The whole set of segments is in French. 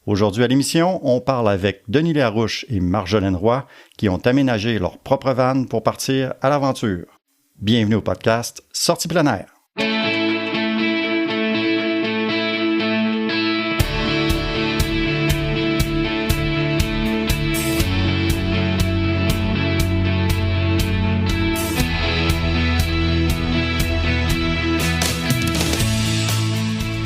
Aujourd'hui à l'émission, on parle avec Denis Larouche et Marjolaine Roy qui ont aménagé leur propre van pour partir à l'aventure. Bienvenue au podcast Sortie plein air.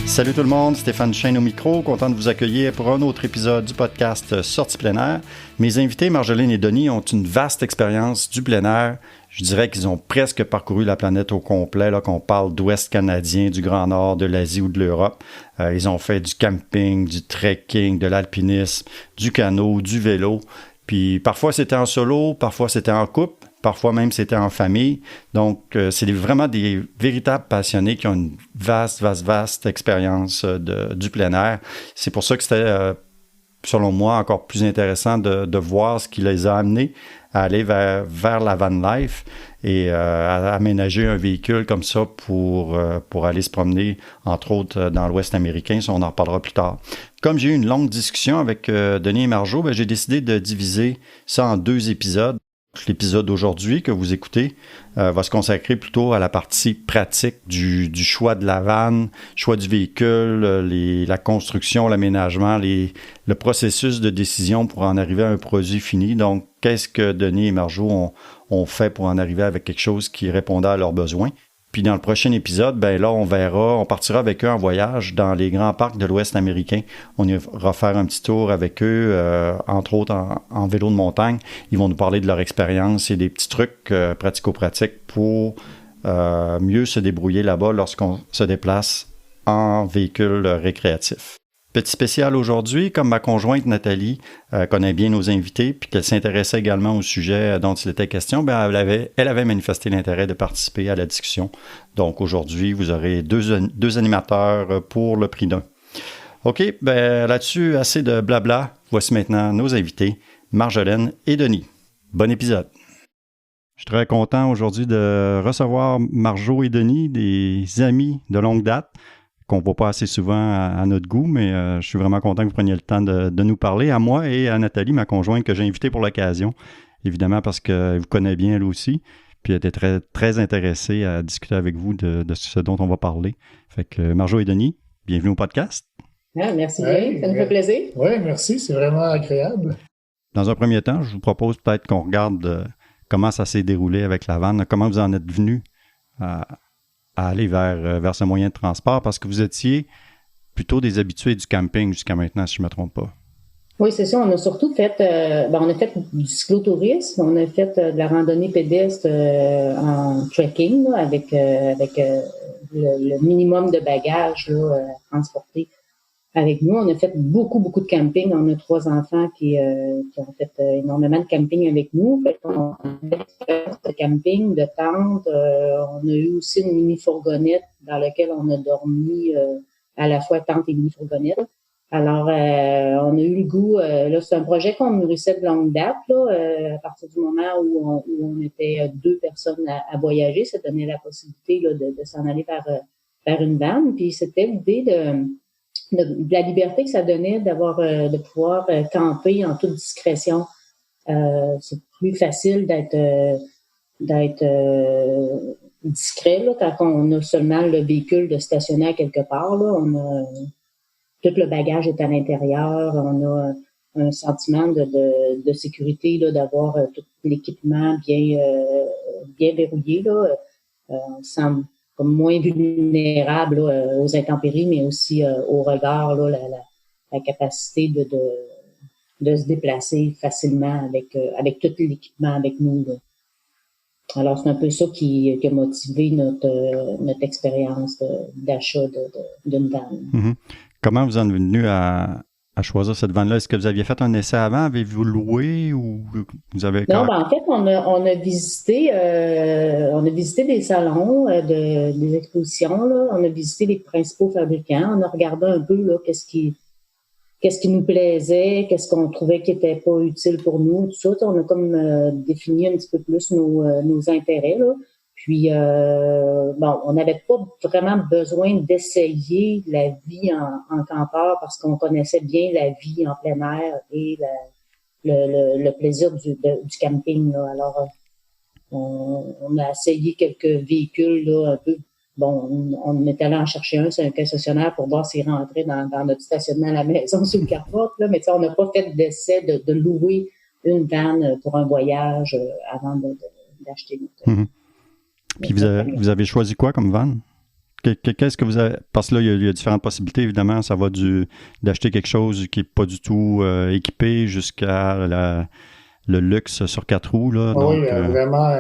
Salut tout le monde, Stéphane Chêne au micro, content de vous accueillir pour un autre épisode du podcast Sortie plein air. Mes invités, Marjolaine et Denis, ont une vaste expérience du plein air. Je dirais qu'ils ont presque parcouru la planète au complet, là, qu'on parle d'Ouest canadien, du Grand Nord, de l'Asie ou de l'Europe. Ils ont fait du camping, du trekking, de l'alpinisme, du canot, du vélo. Puis parfois c'était en solo, parfois c'était en couple. Parfois même, c'était en famille. Donc, c'est vraiment des véritables passionnés qui ont une vaste expérience du plein air. C'est pour ça que c'était, selon moi, encore plus intéressant de voir ce qui les a amenés à aller vers la van life et à aménager un véhicule comme ça pour aller se promener, entre autres, dans l'Ouest américain. Ça, on en reparlera plus tard. Comme j'ai eu une longue discussion avec Denis et Marjo, j'ai décidé de diviser ça en 2 épisodes. L'épisode d'aujourd'hui que vous écoutez va se consacrer plutôt à la partie pratique du choix de la vanne, choix du véhicule, la construction, l'aménagement, le processus de décision pour en arriver à un produit fini. Donc, qu'est-ce que Denis et Marjo ont fait pour en arriver avec quelque chose qui répondait à leurs besoins? Puis dans le prochain épisode, là, on partira avec eux en voyage dans les grands parcs de l'Ouest américain. On ira faire un petit tour avec eux, entre autres en vélo de montagne. Ils vont nous parler de leur expérience et des petits trucs pratico-pratiques pour mieux se débrouiller là-bas lorsqu'on se déplace en véhicule récréatif. Petit spécial aujourd'hui, comme ma conjointe Nathalie connaît bien nos invités puis qu'elle s'intéressait également au sujet dont il était question, elle avait manifesté l'intérêt de participer à la discussion. Donc aujourd'hui, vous aurez deux animateurs pour le prix d'un. OK, là-dessus, assez de blabla. Voici maintenant nos invités, Marjolaine et Denis. Bon épisode. Je suis très content aujourd'hui de recevoir Marjo et Denis, des amis de longue date, qu'on ne voit pas assez souvent à notre goût, mais je suis vraiment content que vous preniez le temps de nous parler, à moi et à Nathalie, ma conjointe, que j'ai invitée pour l'occasion, évidemment parce qu'elle vous connaît bien elle aussi, puis elle était très, très intéressée à discuter avec vous de ce dont on va parler. Fait que Marjo et Denis, bienvenue au podcast. Ah, merci bien, ça nous fait plaisir. Oui, merci, c'est vraiment agréable. Dans un premier temps, je vous propose peut-être qu'on regarde comment ça s'est déroulé avec la vanne, comment vous en êtes venu à aller vers ce moyen de transport, parce que vous étiez plutôt des habitués du camping jusqu'à maintenant, si je ne me trompe pas. Oui, c'est ça. On a surtout fait, on a fait du cyclotourisme, on a fait de la randonnée pédestre en trekking, là, avec le minimum de bagages là, transportés avec nous. On a fait beaucoup de camping. On a 3 enfants qui ont fait énormément de camping avec nous. Fait qu'on a fait l'expérience de camping, de tente. On a eu aussi une mini-fourgonnette dans laquelle on a dormi à la fois tente et mini-fourgonnette. Alors, on a eu le goût, là, c'est un projet qu'on nourrissait de longue date, là, à partir du moment où on était 2 personnes à voyager, ça donnait la possibilité là, de s'en aller vers une vanne. Puis c'était l'idée de la liberté que ça donnait de pouvoir camper en toute discrétion. C'est plus facile d'être discret là, quand on a seulement le véhicule de stationner à quelque part. Là, tout le bagage est à l'intérieur. On a un sentiment de sécurité là, d'avoir tout l'équipement bien verrouillé. Là. On se sent comme moins vulnérable là, aux intempéries, mais aussi au regard, là, la capacité de se déplacer facilement avec tout l'équipement avec nous. Là. Alors, c'est un peu ça qui a motivé notre expérience d'achat d'une vanne. Mm-hmm. Comment vous en êtes venu à choisir cette vanne-là? Est-ce que vous aviez fait un essai avant? Avez-vous loué ou vous avez... Non, en fait, on a visité des salons, des expositions, là. On a visité les principaux fabricants. On a regardé un peu, là, qu'est-ce qui nous plaisait, qu'est-ce qu'on trouvait qui était pas utile pour nous, tout ça. On a comme défini un petit peu plus nos intérêts, là. Puis, on n'avait pas vraiment besoin d'essayer la vie en campeur parce qu'on connaissait bien la vie en plein air et le plaisir du camping, là. Alors, on a essayé quelques véhicules, là, un peu. Bon, on est allé en chercher un sur un concessionnaire pour voir s'il rentrait dans notre stationnement à la maison sur le carport, là. Mais on n'a pas fait d'essai de louer une vanne pour un voyage avant d'acheter notre. Mm-hmm. Puis vous avez choisi quoi comme van? Qu'est-ce que vous avez... Parce que là, il y a différentes possibilités, évidemment. Ça va d'acheter quelque chose qui n'est pas du tout équipé jusqu'à le luxe sur 4 roues. Là. Oui, donc, il y a vraiment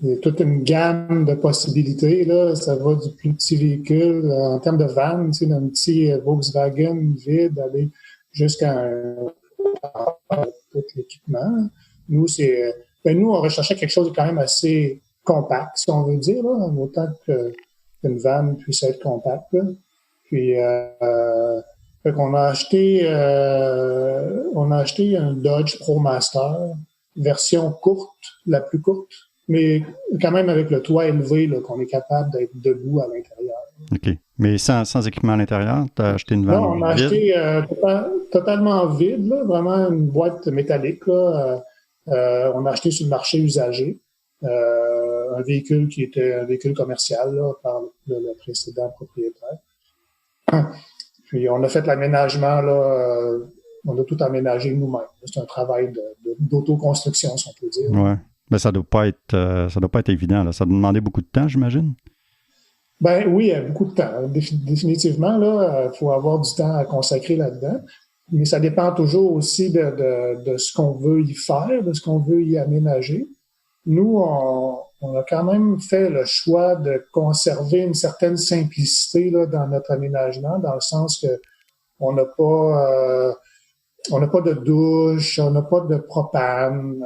il y a toute une gamme de possibilités. Là. Ça va du plus petit véhicule en termes de van, d'un petit Volkswagen vide, aller jusqu'à tout l'équipement. Nous, nous, on recherchait quelque chose de quand même assez compact, si on veut dire, là, autant qu'une van puisse être compacte. Là. Puis, fait qu'on a acheté un Dodge ProMaster, version courte, la plus courte, mais quand même avec le toit élevé, là, qu'on est capable d'être debout à l'intérieur. OK. Mais sans équipement à l'intérieur, tu as acheté une van non, on a vide? acheté totalement vide, là, vraiment une boîte métallique. Là, on a acheté sur le marché usagé. Un véhicule qui était un véhicule commercial là, par le précédent propriétaire. Puis on a fait l'aménagement, là, on a tout aménagé nous-mêmes. C'est un travail d'autoconstruction, si on peut dire. Oui. Mais ça doit pas être évident. Là. Ça doit demander beaucoup de temps, j'imagine. Ben oui, beaucoup de temps. Définitivement, là, faut avoir du temps à consacrer là-dedans. Mais ça dépend toujours aussi de ce qu'on veut y faire, de ce qu'on veut y aménager. Nous, on a quand même fait le choix de conserver une certaine simplicité là, dans notre aménagement, dans le sens que on n'a pas de douche, on n'a pas de propane.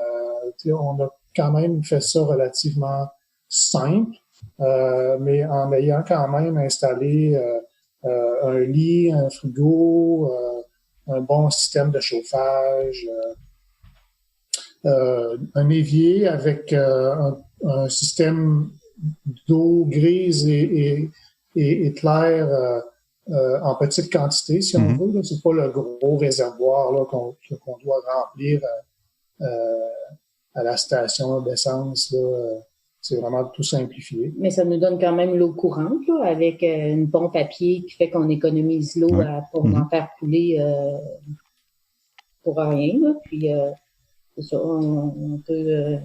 On a quand même fait ça relativement simple, mais en ayant quand même installé un lit, un frigo, un bon système de chauffage. Un évier avec un système d'eau grise et claire en petite quantité, si on veut. Là. C'est pas le gros réservoir là, qu'on doit remplir à la station d'essence. Là. C'est vraiment tout simplifié. Mais ça nous donne quand même l'eau courante là, avec une pompe à pied qui fait qu'on économise l'eau pour en faire couler pour rien. Là. Puis c'est ça, on peut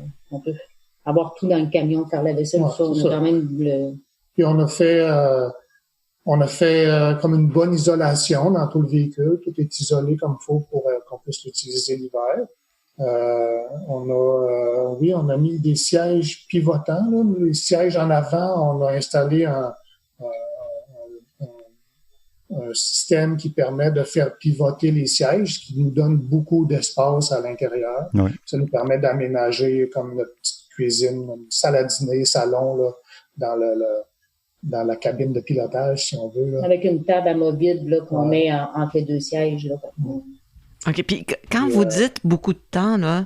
avoir tout dans le camion, faire la vaisselle, ça. On a quand même Puis on a fait comme une bonne isolation dans tout le véhicule. Tout est isolé comme il faut pour qu'on puisse l'utiliser l'hiver. On a mis des sièges pivotants. Là. Les sièges en avant, on a installé un système qui permet de faire pivoter les sièges, qui nous donne beaucoup d'espace à l'intérieur. Oui. Ça nous permet d'aménager comme notre petite cuisine, une salle à dîner, salon, là, dans la cabine de pilotage, si on veut. Là. Avec une table amovible là, qu'on met entre les deux sièges. Là. OK. Puis quand vous dites beaucoup de temps, là,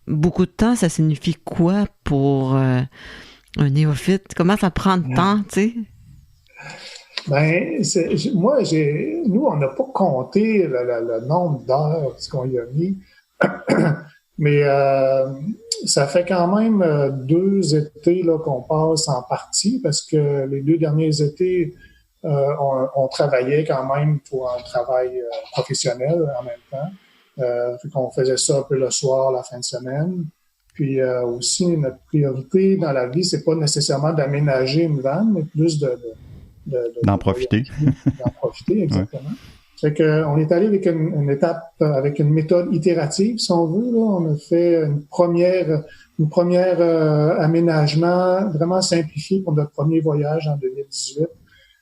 beaucoup de temps, ça signifie quoi pour un néophyte? Comment ça prend de temps, tu sais? Ben, nous, on n'a pas compté le nombre d'heures qu'on y a mis, mais ça fait quand même 2 étés là, qu'on passe en partie, parce que les 2 derniers étés, on travaillait quand même pour un travail professionnel en même temps. Fait qu'on faisait ça un peu le soir, la fin de semaine. Puis aussi, notre priorité dans la vie, c'est pas nécessairement d'aménager une vanne, mais plus d'en profiter. D'en profiter, exactement. Ouais. Fait que on est allé avec une étape, avec une méthode itérative, si on veut. Là. On a fait une première aménagement vraiment simplifié pour notre premier voyage en 2018,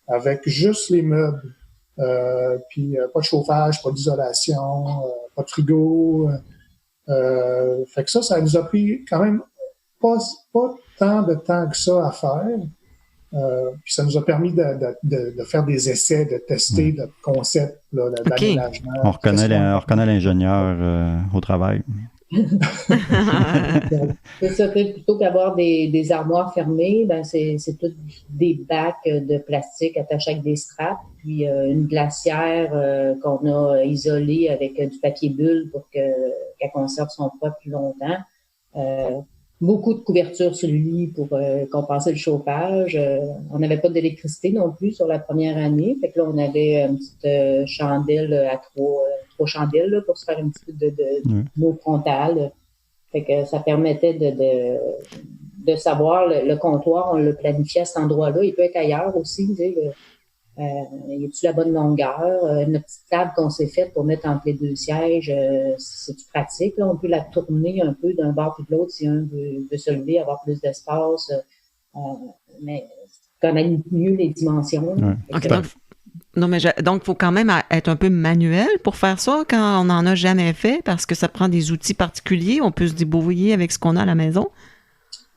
avec juste les meubles, puis pas de chauffage, pas d'isolation, pas de frigo. Fait que ça nous a pris quand même pas tant de temps que ça à faire. Puis ça nous a permis de faire des essais, de tester le concept là, d'aménagement. On reconnaît l'ingénieur au travail. C'est ça, plutôt qu'avoir des armoires fermées, ben c'est tout des bacs de plastique attachés avec des straps, puis une glacière qu'on a isolée avec du papier bulle pour qu'elle conserve son poids plus longtemps. Beaucoup de couvertures sur le lit pour compenser le chauffage. On n'avait pas d'électricité non plus sur la première année. Fait que là, on avait une petite chandelle à trois chandelles là, pour se faire un petit peu d'eau frontale. Fait que ça permettait de savoir le comptoir, on le planifiait à cet endroit-là. Il peut être ailleurs aussi, tu sais, y a-tu la bonne longueur? Notre petite table qu'on s'est faite pour mettre entre les deux sièges, c'est-tu pratique? Là? On peut la tourner un peu d'un bord puis de l'autre si un veut se lever, avoir plus d'espace. Mais c'est connaître mieux les dimensions. Ouais. Okay, donc, il faut quand même être un peu manuel pour faire ça quand on n'en a jamais fait, parce que ça prend des outils particuliers. On peut se débrouiller avec ce qu'on a à la maison.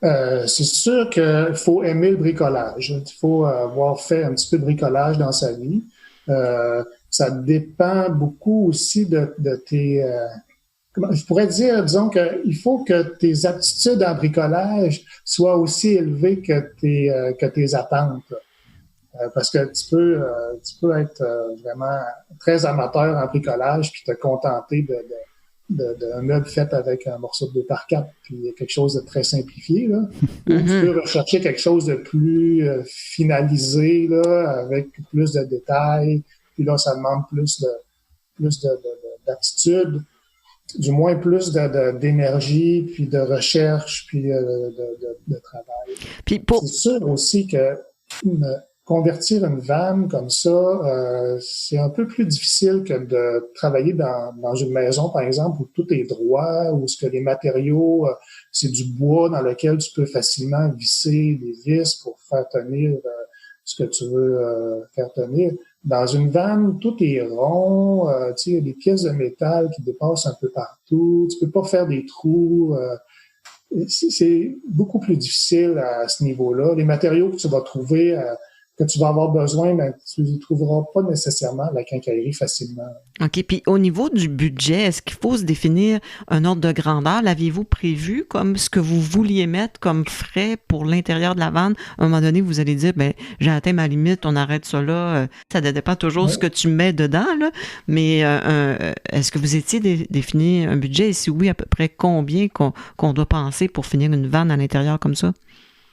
C'est sûr qu'il faut aimer le bricolage. Il faut avoir fait un petit peu de bricolage dans sa vie. Ça dépend beaucoup aussi de tes... je pourrais dire, disons, qu'il faut que tes aptitudes en bricolage soient aussi élevées que tes attentes. Parce que tu peux être vraiment très amateur en bricolage puis te contenter d'un meuble fait avec un morceau de 2x4 puis quelque chose de très simplifié, là. Ou tu peux rechercher quelque chose de plus finalisé, là, avec plus de détails, puis là, ça demande plus d'aptitude, du moins plus d'énergie, puis de recherche, puis de travail. Puis C'est sûr aussi que convertir une vanne comme ça, c'est un peu plus difficile que de travailler dans une maison, par exemple, où tout est droit, où ce que les matériaux, c'est du bois dans lequel tu peux facilement visser des vis pour faire tenir ce que tu veux faire tenir. Dans une vanne, tout est rond, tu sais, il y a des pièces de métal qui dépassent un peu partout, tu peux pas faire des trous. C'est beaucoup plus difficile à ce niveau-là. Les matériaux que tu vas trouver que tu vas avoir besoin, mais tu ne les trouveras pas nécessairement à la quincaillerie facilement. OK. Puis au niveau du budget, est-ce qu'il faut se définir un ordre de grandeur? L'aviez-vous prévu comme ce que vous vouliez mettre comme frais pour l'intérieur de la vanne? À un moment donné, vous allez dire, ben j'ai atteint ma limite, on arrête ça là. Ça dépend toujours de ce que tu mets dedans, là. Mais est-ce que vous étiez défini un budget? Et si oui, à peu près combien qu'on doit penser pour finir une vanne à l'intérieur comme ça?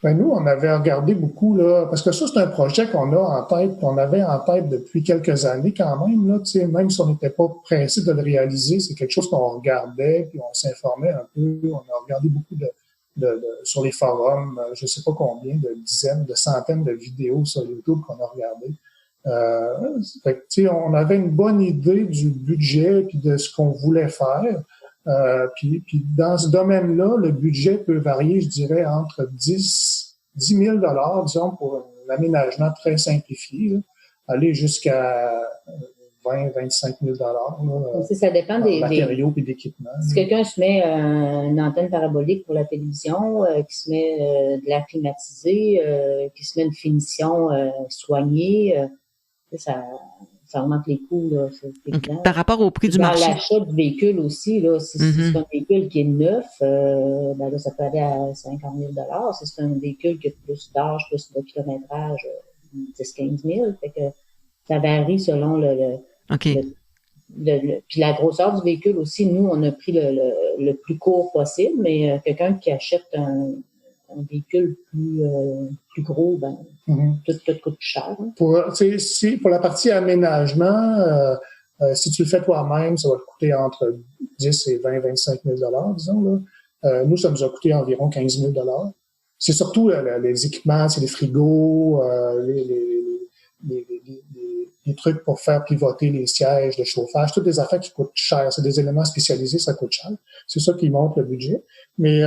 Ben nous, on avait regardé beaucoup, là, parce que ça, c'est un projet qu'on a en tête, qu'on avait en tête depuis quelques années quand même, là, tu sais, même si on n'était pas pressé de le réaliser, c'est quelque chose qu'on regardait, puis on s'informait un peu, on a regardé beaucoup sur les forums, je sais pas combien, de dizaines, de centaines de vidéos sur YouTube qu'on a regardé. Fait que, tu sais, on avait une bonne idée du budget puis de ce qu'on voulait faire. Puis dans ce domaine-là, le budget peut varier, je dirais, entre 10 000 $, disons, pour un aménagement très simplifié, là, aller jusqu'à 20-25 000 $. Ça dépend des matériaux et d'équipements. Si quelqu'un se met une antenne parabolique pour la télévision, qui se met de l'air climatisé, qui se met une finition soignée, ça augmente les coûts, là. Okay. Par rapport au prix du marché. Dans l'achat du véhicule aussi, là, si c'est un véhicule qui est neuf, ben là, ça peut aller à 50 000 $. Si c'est un véhicule qui a plus d'âge, plus de kilométrage, 10-15 000. Fait que ça varie selon puis la grosseur du véhicule aussi. Nous, on a pris le plus court possible, mais quelqu'un qui achète un véhicule plus gros, ben, tout coûte plus cher. Hein. Pour la partie aménagement, si tu le fais toi-même, ça va te coûter entre 10 et 20-25 000 $, disons, là. Nous, ça nous a coûté environ 15 000 $. C'est surtout les équipements, c'est les frigos, les trucs pour faire pivoter les sièges, le chauffage, toutes des affaires qui coûtent cher. C'est des éléments spécialisés, ça coûte cher. C'est ça qui monte le budget. Mais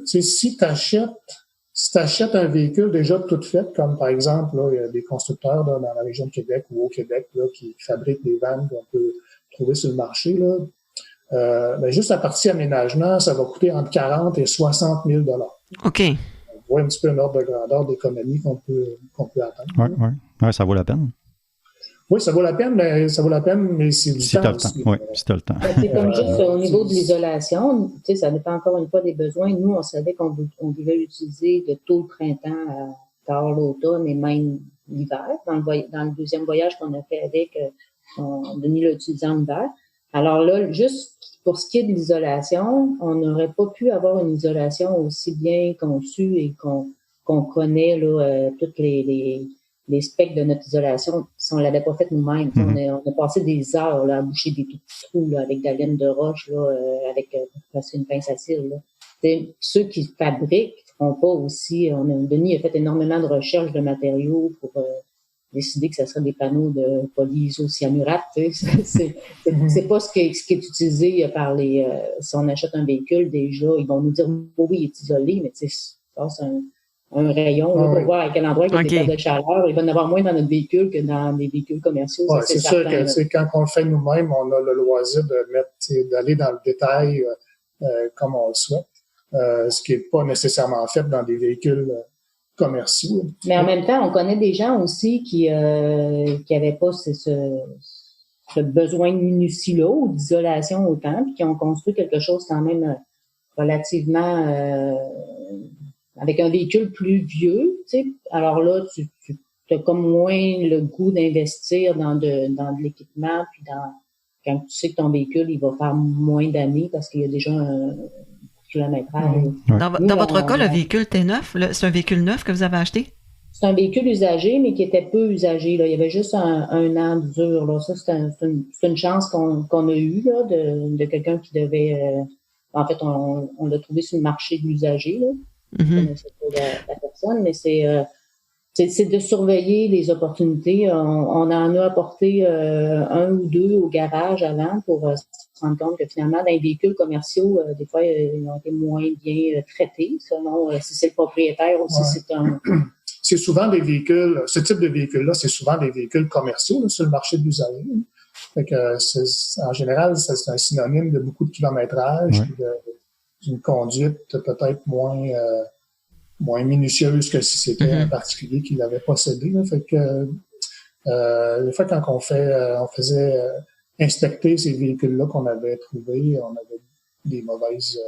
si tu achètes un véhicule déjà tout fait, comme par exemple, là, il y a des constructeurs là, dans la région de Québec ou au Québec là, qui fabriquent des vannes qu'on peut trouver sur le marché, là, ben juste la partie aménagement, ça va coûter entre 40 et 60 000 $. OK. On voit un petit peu un ordre de grandeur d'économie qu'on peut atteindre. Oui, ça vaut la peine. Oui, ça vaut la peine, mais c'est du temps aussi. Oui, si tu as le temps. C'est comme juste au niveau de l'isolation, tu sais, ça dépend encore une fois des besoins. Nous, on savait qu'on devait l'utiliser de tôt le printemps à tard l'automne et même l'hiver. Dans le deuxième voyage qu'on a fait avec, Denis l'a utilisé en hiver. Alors là, juste pour ce qui est de l'isolation, on n'aurait pas pu avoir une isolation aussi bien conçue et qu'on connaît là, toutes les specs de notre isolation si on l'avait pas fait nous-mêmes. Mm-hmm. On a passé des heures là, à boucher des tout petits trous là, avec de la laine de roche, là, avec une pince à cire. Là. Ceux qui fabriquent feront pas aussi. Denis a fait énormément de recherches de matériaux pour décider que ça serait des panneaux de polyisocyanurate. C'est pas ce qui est utilisé par si on achète un véhicule, déjà, ils vont nous dire oui, il est isolé, mais tu sais, c'est un rayon là, pour voir à quel endroit il y a des tables de chaleur. Il va en avoir moins dans notre véhicule que dans des véhicules commerciaux. Ouais, c'est sûr que quand on le fait nous-mêmes, on a le loisir d'aller dans le détail comme on le souhaite, ce qui n'est pas nécessairement fait dans des véhicules commerciaux. Mais en même temps, on connaît des gens aussi qui avaient pas ce besoin de minutie-là ou d'isolation autant, puis qui ont construit quelque chose quand même relativement avec un véhicule plus vieux, tu sais. Alors là, tu as comme moins le goût d'investir dans de l'équipement, puis quand tu sais que ton véhicule, il va faire moins d'années parce qu'il y a déjà un kilométrage. Dans votre cas, le véhicule était neuf? C'est un véhicule neuf que vous avez acheté? C'est un véhicule usagé, mais qui était peu usagé. Là. Il y avait juste un an d'usure. Là. Ça, c'est une chance qu'on a eue là, de quelqu'un qui devait... en fait, on l'a trouvé sur le marché de l'usager. Là. Je ne connaissais pas la personne, mais c'est de surveiller les opportunités. On en a apporté un ou deux au garage avant pour se rendre compte que finalement, dans les véhicules commerciaux, des fois, ils ont été moins bien traités, selon si c'est le propriétaire ou si c'est un... C'est souvent des véhicules, ce type de véhicule-là, c'est souvent des véhicules commerciaux là, sur le marché de l'usager. Fait que en général, c'est un synonyme de beaucoup de kilométrage, d'une conduite peut-être moins minutieuse que si c'était un particulier qui l'avait possédé. Là. Fait que des fois, quand on faisait inspecter ces véhicules-là qu'on avait trouvés, on avait des mauvaises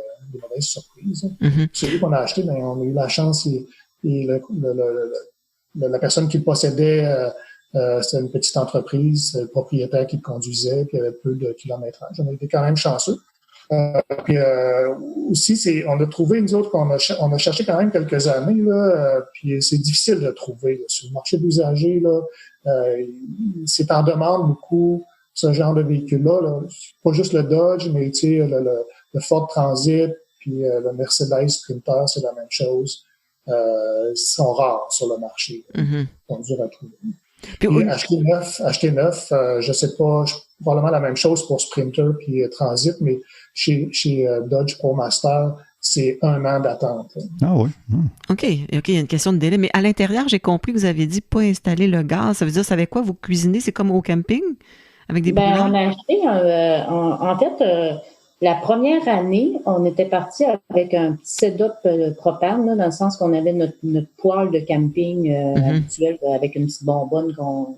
surprises. Celui qu'on a acheté, ben, on a eu la chance et la personne qui le possédait, c'était une petite entreprise, le propriétaire qui le conduisait, puis il y avait peu de kilométrage. On a été quand même chanceux. Puis aussi, on a trouvé, nous autres, on a cherché quand même quelques années, là, puis c'est difficile de trouver. Là, sur le marché d'usager, là, c'est en demande beaucoup ce genre de véhicule-là. Là. Pas juste le Dodge, mais tu sais, le Ford Transit, puis le Mercedes Sprinter, c'est la même chose. Ils sont rares sur le marché. Ils sont durs à trouver. Puis acheter neuf, je sais pas, probablement la même chose pour Sprinter puis Transit, mais chez Dodge ProMaster, c'est 1 an d'attente. Ah oui. OK, il y a une question de délai. Mais à l'intérieur, j'ai compris que vous avez dit pas installer le gaz. Ça veut dire, ça avec quoi vous cuisinez? C'est comme au camping? Avec des brûlants? On a acheté, en fait, la première année, on était parti avec un petit setup propane, là, dans le sens qu'on avait notre poêle de camping habituel avec une petite bonbonne. On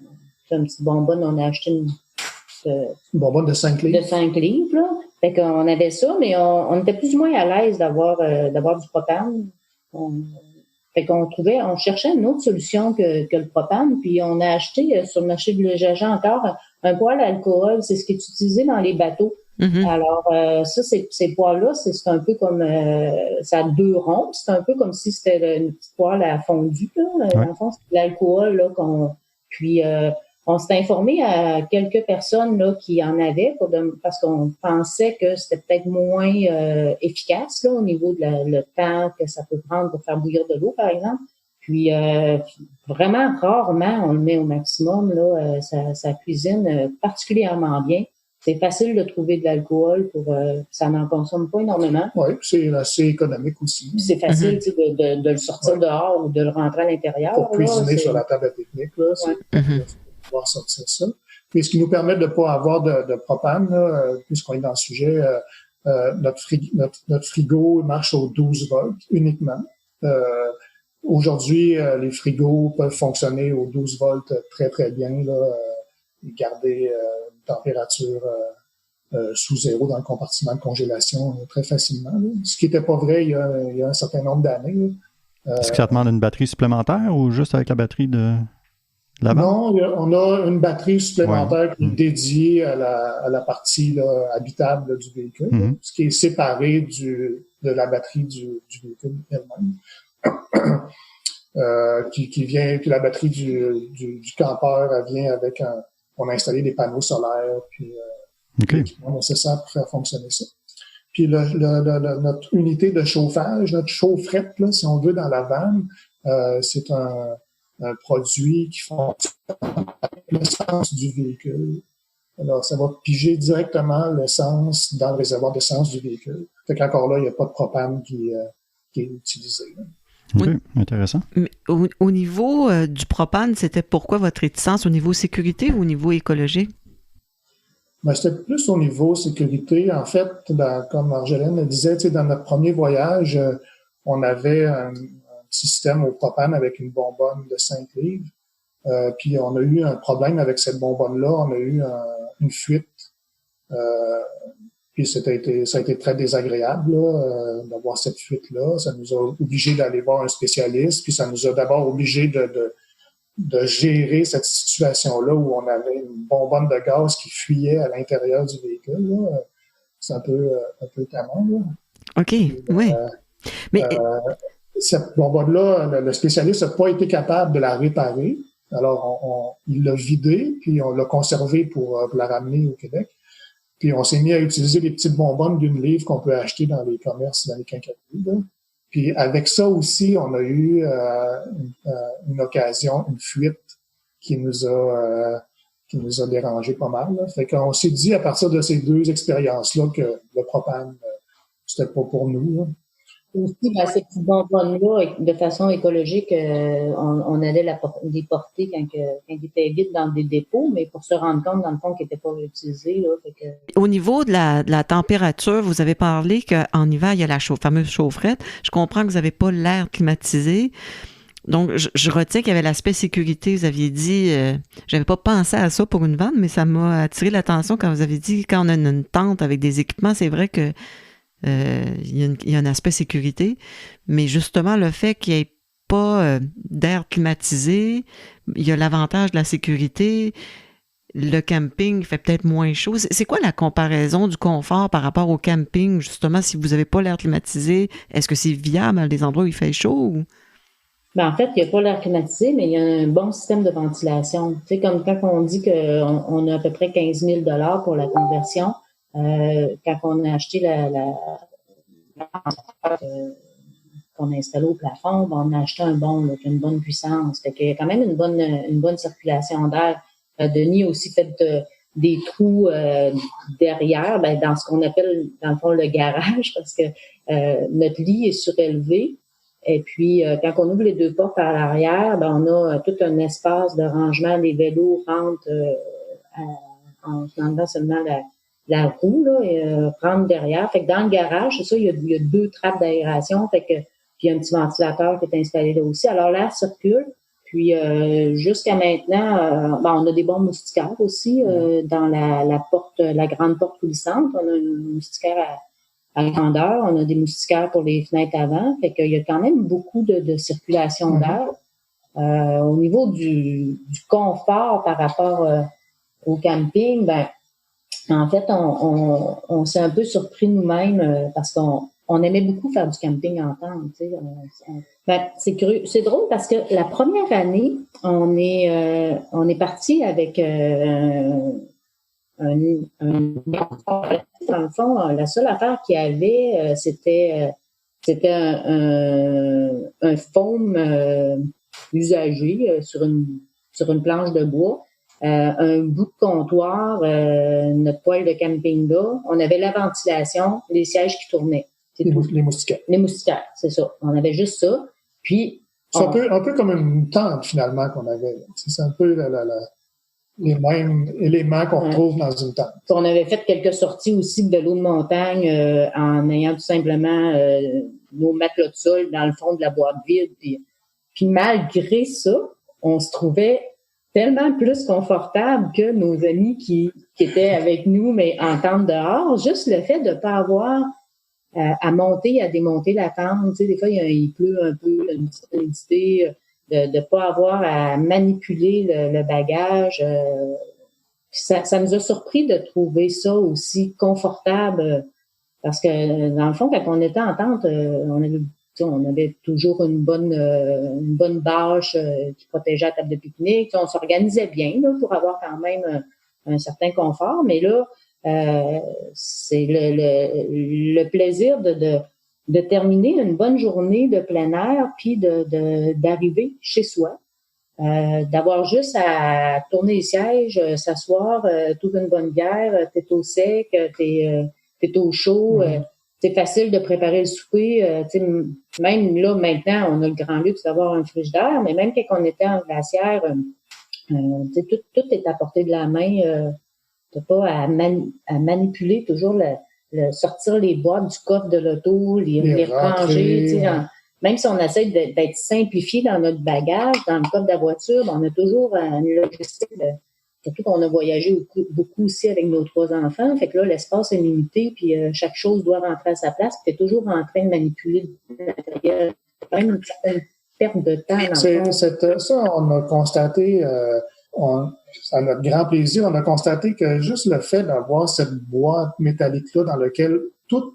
a acheté une bonbonne de 5 livres. De 5 livres, là. Fait qu'on avait ça, mais on était plus ou moins à l'aise d'avoir du propane. Fait qu'on cherchait une autre solution que le propane, puis on a acheté sur le marché de l'usager encore un poêle à alcool. C'est ce qui est utilisé dans les bateaux. Alors, ça, ces poêles-là, c'est un peu comme, ça a 2 ronds. C'est un peu comme si c'était une petite poêle à fondu, là. Dans le fond, c'est de l'alcool, là, puis, on s'est informé à quelques personnes, là, qui en avaient parce qu'on pensait que c'était peut-être moins, efficace, là, au niveau de le temps que ça peut prendre pour faire bouillir de l'eau, par exemple. Puis, vraiment, rarement, on le met au maximum, là, ça cuisine particulièrement bien. C'est facile de trouver de l'alcool ça n'en consomme pas énormément. Oui, c'est assez économique aussi. Puis c'est facile de le sortir dehors ou de le rentrer à l'intérieur. Pour cuisiner sur la table technique, là, c'est pouvoir sortir ça. Puis ce qui nous permet de ne pas avoir de propane, là, puisqu'on est dans le sujet, notre frigo marche aux 12 volts uniquement. Aujourd'hui, les frigos peuvent fonctionner aux 12 volts très, très bien, là. garder une température sous zéro dans le compartiment de congélation très facilement. Là. Ce qui n'était pas vrai il y a un certain nombre d'années. Est-ce que ça demande une batterie supplémentaire ou juste avec la batterie de l'avant? Non, on a une batterie supplémentaire qui est dédiée à la partie là, habitable là, du véhicule, ce qui est séparé de la batterie du véhicule elle-même. Puis la batterie du campeur, elle vient avec on a installé des panneaux solaires, puis l'équipement nécessaire pour faire fonctionner ça. Puis notre unité de chauffage, notre chaufferette, là, si on veut, dans la vanne, c'est un produit qui fonctionne avec l'essence du véhicule. Alors, ça va piger directement l'essence dans le réservoir d'essence du véhicule. Fait qu'encore là, il n'y a pas de propane qui est utilisé. Là. OK, intéressant. Mais au niveau du propane, c'était pourquoi votre réticence? Au niveau sécurité ou au niveau écologique? Ben, c'était plus au niveau sécurité. En fait, comme Marjolaine le disait, dans notre premier voyage, on avait un système au propane avec une bonbonne de 5 livres. Puis on a eu un problème avec cette bonbonne-là. On a eu une fuite. Puis ça a été très désagréable d'avoir cette fuite-là. Ça nous a obligés d'aller voir un spécialiste. Puis ça nous a d'abord obligés de gérer cette situation-là où on avait une bonbonne de gaz qui fuyait à l'intérieur du véhicule. Là. C'est un peu tannant. Là. OK, oui. Mais cette bonbonne-là, le spécialiste n'a pas été capable de la réparer. Alors, il l'a vidée, puis on l'a conservée pour la ramener au Québec. Puis on s'est mis à utiliser les petites bonbonnes d'une livre qu'on peut acheter dans les commerces, dans les quincailleries. Là. Puis avec ça aussi, on a eu une occasion, une fuite qui nous a dérangé pas mal. Là. Fait qu'on s'est dit à partir de ces deux expériences-là que le propane, c'était pas pour nous. Là. Aussi, ces petites bonbonnes-là, de façon écologique, on allait les porter quand ils étaient vides dans des dépôts, mais pour se rendre compte, dans le fond, qu'ils n'étaient pas réutilisés. Là, Au niveau de la température, vous avez parlé qu'en hiver, il y a la fameuse chaufferette. Je comprends que vous n'avez pas l'air climatisé. Donc, je retiens qu'il y avait l'aspect sécurité. Vous aviez dit, j'avais pas pensé à ça pour une vanne, mais ça m'a attiré l'attention quand vous avez dit, quand on a une tente avec des équipements, c'est vrai que il y a un aspect sécurité, mais justement, le fait qu'il n'y ait pas d'air climatisé, il y a l'avantage de la sécurité. Le camping fait peut-être moins chaud. C'est quoi la comparaison du confort par rapport au camping, justement, si vous n'avez pas l'air climatisé? Est-ce que c'est viable à des endroits où il fait chaud? Ou? En fait, il n'y a pas l'air climatisé, mais il y a un bon système de ventilation. Tu sais, comme quand on dit qu'on a à peu près 15 000 $ pour la conversion, quand on a acheté qu'on a installé au plafond, on a acheté un bon, là, qui a une bonne puissance. Fait qu'il y a quand même une bonne circulation d'air. Denis a aussi fait des trous derrière, dans ce qu'on appelle, dans le fond, le garage, parce que notre lit est surélevé. Et puis, quand on ouvre les deux portes à l'arrière, on a tout un espace de rangement. Les vélos rentrent en enlevant seulement la roue, là, et rentre derrière. Fait que dans le garage, c'est ça, il y a 2 trappes d'aération. Fait que, puis il y a un petit ventilateur qui est installé là aussi. Alors l'air circule. Puis jusqu'à maintenant, on a des bons moustiquaires aussi dans la porte, la grande porte coulissante. On a une moustiquaire à grandeur. On a des moustiquaires pour les fenêtres avant. Fait qu'il y a quand même beaucoup de circulation d'air. Au niveau du confort par rapport au camping, en fait, on s'est un peu surpris nous-mêmes parce qu'on aimait beaucoup faire du camping en tente. Tu sais. C'est drôle parce que la première année, on est parti avec dans le fond, la seule affaire qu'il y avait, c'était un foam usagé sur une planche de bois. Un bout de comptoir, notre poêle de camping là. On avait la ventilation, les sièges qui tournaient. Les moustiquaires. Les moustiquaires, c'est ça. On avait juste ça. Puis c'est un peu comme une tente, finalement, qu'on avait. C'est un peu les mêmes éléments qu'on retrouve dans une tente. On avait fait quelques sorties aussi de vélo de montagne en ayant tout simplement nos matelas de sol dans le fond de la boîte vide. Puis malgré ça, on se trouvait tellement plus confortable que nos amis qui étaient avec nous, mais en tente dehors. Juste le fait de ne pas avoir à monter, à démonter la tente. Tu sais, des fois, il pleut un peu, une petite humidité, de ne pas avoir à manipuler le bagage. Ça nous a surpris de trouver ça aussi confortable parce que, dans le fond, quand on était en tente, on avait toujours une bonne bâche qui protégeait la table de pique-nique. On s'organisait bien là, pour avoir quand même un certain confort, mais là, c'est le plaisir de terminer une bonne journée de plein air, puis d'arriver chez soi, d'avoir juste à tourner les sièges, s'asseoir, toute une bonne bière, t'es au sec, t'es au chaud, c'est facile de préparer le souper. Même là, maintenant, on a le grand luxe d'avoir un frigidaire, mais même quand on était en glacière, tout est à portée de la main. T'as pas à manipuler toujours sortir les boîtes du coffre de l'auto, les ranger. Même si on essaie d'être simplifié dans notre bagage, dans le coffre de la voiture, on a toujours une logistique. Surtout qu'on a voyagé beaucoup aussi avec nos 3 enfants. Fait que là, l'espace est limité, puis chaque chose doit rentrer à sa place. Puis t'es toujours en train de manipuler le matériel. C'est quand même une certaine perte de temps. Ça, on a constaté... à notre grand plaisir, on a constaté que juste le fait d'avoir cette boîte métallique-là dans laquelle tout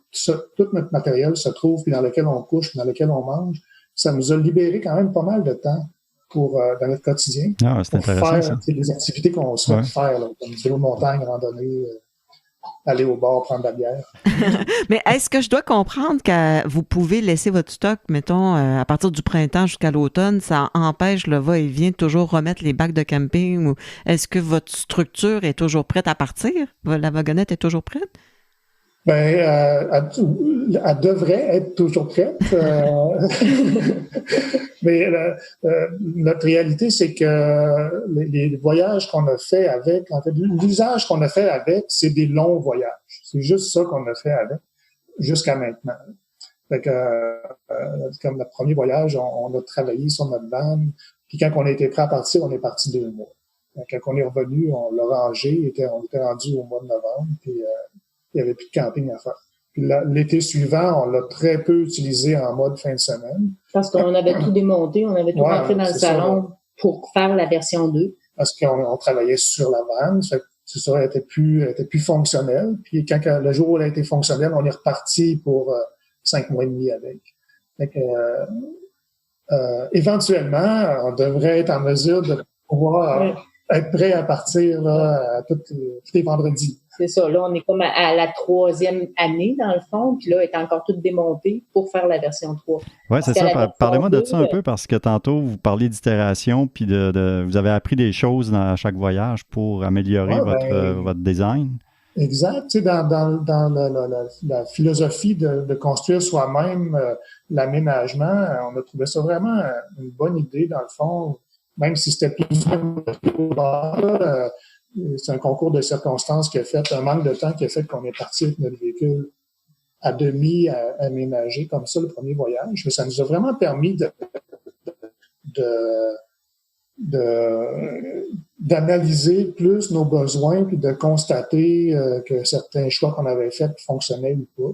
notre matériel se trouve, puis dans lequel on couche, puis dans lequel on mange, ça nous a libéré quand même pas mal de temps dans notre quotidien. Ah, c'est pour intéressant, faire ça. Les activités qu'on souhaite faire, là, comme vélo de montagne, randonnée, aller au bar, prendre de la bière. Mais est-ce que je dois comprendre que vous pouvez laisser votre stock, mettons, à partir du printemps jusqu'à l'automne, ça empêche le va-et-vient de toujours remettre les bacs de camping? Ou est-ce que votre structure est toujours prête à partir? La wagonnette est toujours prête? Elle devrait être toujours prête. Mais notre réalité, c'est que les voyages qu'on a fait avec, en fait, l'usage qu'on a fait avec, c'est des longs voyages. C'est juste ça qu'on a fait avec jusqu'à maintenant. Fait que, comme le premier voyage, on a travaillé sur notre van. Puis quand on a été prêt à partir, on est parti 2 mois. Quand on est revenu, on l'a rangé. On était rendu au mois de novembre. Puis il n'y avait plus de camping à faire. Puis l'été suivant, on l'a très peu utilisé en mode fin de semaine. Parce qu'on avait tout démonté, on avait tout rentré dans le salon pour faire la version 2. Parce qu'on travaillait sur la vanne, ça fait que ça était plus fonctionnel. Puis quand le jour où elle a été fonctionnelle, on est reparti pour 5 mois et demi avec. Fait que, éventuellement, on devrait être en mesure de pouvoir être prêt à partir là, tous les vendredis. C'est ça. Là, on est comme à la 3e année, dans le fond, puis là, elle est encore toute démontée pour faire la version 3. Oui, c'est ça. Parlez-moi de ça un peu, parce que tantôt, vous parliez d'itération, puis vous avez appris des choses dans chaque voyage pour améliorer votre design. Exact. Tu sais, dans la philosophie de construire soi-même l'aménagement, on a trouvé ça vraiment une bonne idée, dans le fond, même si c'était plus c'est un concours de circonstances qui a fait, un manque de temps qui a fait qu'on est parti avec notre véhicule à demi aménagé comme ça le premier voyage. Mais ça nous a vraiment permis d'analyser plus nos besoins puis de constater que certains choix qu'on avait faits fonctionnaient ou pas.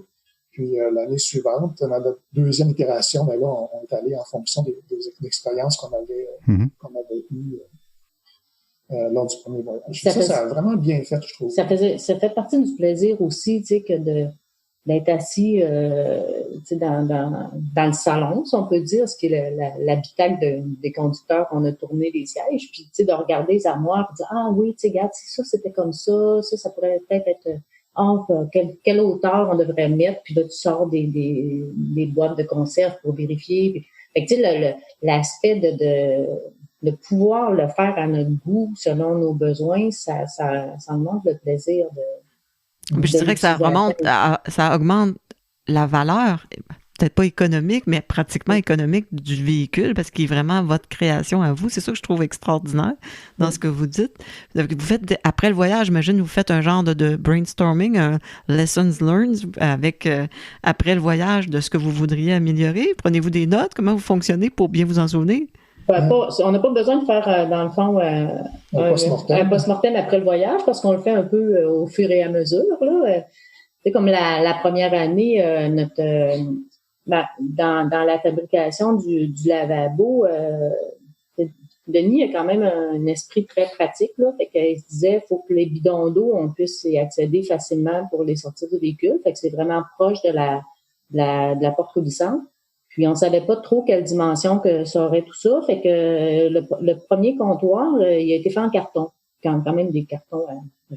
Puis l'année suivante, dans notre 2e itération, là, on est allé en fonction des expériences qu'on avait eues lors du premier voyage. Ça a vraiment bien fait, je trouve. Ça fait partie du plaisir aussi, tu sais, que d'être assis dans le salon, si on peut dire, ce qui est l'habitacle des conducteurs, on a tourné les sièges, puis tu sais, de regarder les armoires et dire « Ah oui, tu sais, regarde, ça, c'était comme ça pourrait peut-être être quelle hauteur on devrait mettre », puis là, tu sors des boîtes de conserve pour vérifier. Puis, fait que tu sais, l'aspect de pouvoir le faire à notre goût, selon nos besoins, ça montre le plaisir je dirais que ça augmente la valeur, peut-être pas économique, mais pratiquement économique du véhicule, parce qu'il est vraiment votre création à vous. C'est ça que je trouve extraordinaire dans ce que vous dites. Vous faites, après le voyage, j'imagine, vous faites un genre de brainstorming, un lessons learned avec, après le voyage, de ce que vous voudriez améliorer. Prenez-vous des notes? Comment vous fonctionnez pour bien vous en souvenir? On n'a pas besoin de faire, dans le fond, un post-mortem après le voyage parce qu'on le fait un peu au fur et à mesure. Là. C'est comme la première année, dans la fabrication du lavabo, Denis a quand même un esprit très pratique. Là, fait qu'il se disait faut que les bidons d'eau, on puisse y accéder facilement pour les sortir du véhicule. Fait que c'est vraiment proche de la porte coulissante. Puis on savait pas trop quelle dimension que ça aurait tout ça. Fait que le premier comptoir, il a été fait en carton. Quand même des cartons